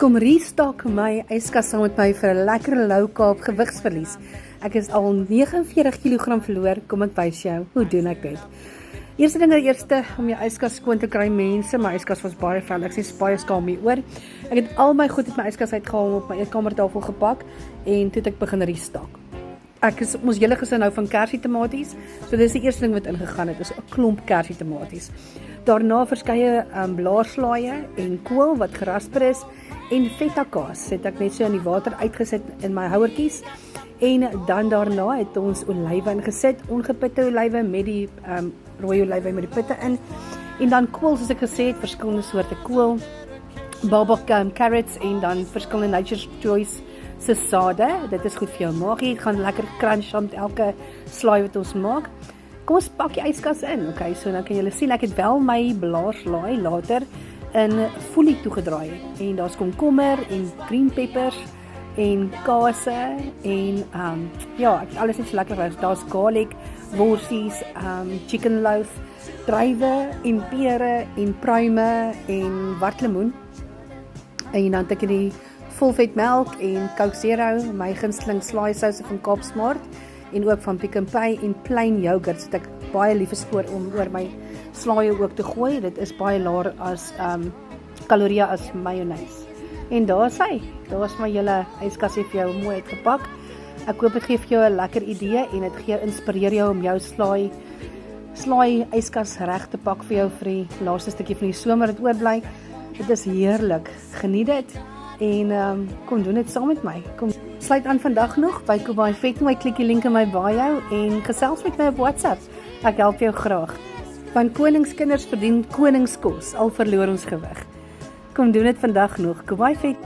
kom restock my yskas saam met my vir 'n lekker low carb gewigsverlies. Ek is al 49 kg verloor, kom ek wys jou, hoe doen ek dit? Eerste ding om jou yskas skoon te kry mense, my yskas was baie vuil, ek sê baie skaam hieroor. Ek het al my goed uit my yskas uitgehaal en op my eetkamertafel gepak en toe het ek begin restock. Ons hele gesin hou van kersietomaties, so dis die eerste ding wat ingegaan het, is 'n klomp kersietomaties. Daarna verskeie blaarslaaie en kool wat gerasper is en feta kaas het ek net so in die water uitgesit in my houertjies. En dan daarna het ons olywe ingesit, ongepitte olywe met die rooi olywe met die pitte in. En dan kool, soos ek gesê het, verskillende soorte kool, baba carrots en dan verskillende Nature's Choice se sade. Dit is goed vir jou maagie, gaan lekker crunch saam met elke slaai wat ons maak. Kom ons pak die yskas in, okay, so nou kan julle sien, ek het wel my blaarslaai later in folie toegedraai. En daar's komkommer en green peppers en kase en ja, ek het alles net so lekker was. Daar's garlic, worsies, chicken loaf, druiwe en pere en pruime en watlemoen. En dan het ek die volvet melk en Coke Zero, my gunsteling slaaisouse van Kaapsmart en ook van Pick n Pay en plain yoghurt, so ek baie lief is om oor my slaaie ook te gooi. Dit is baie laer as kalorieë as mayonnaise. En daar's my hele yskasie vir jou mooi uitgepak. Ek hoop dit gee vir jou 'n lekker idee en dit inspireer jou om jou slaai yskas reg te pak vir jou vir die laaste stukkie van die somer wat oorbly. Dit is heerlik. Geniet dit en kom doen dit saam met my. Kom sluit aan vandag nog by Kobai Vet, klik die link in my bio en gesels met my op WhatsApp. Ek help jou graag. Want koningskinders verdien koningskos, al verloor ons gewig. Kom doen dit vandag nog. Kobai Vet.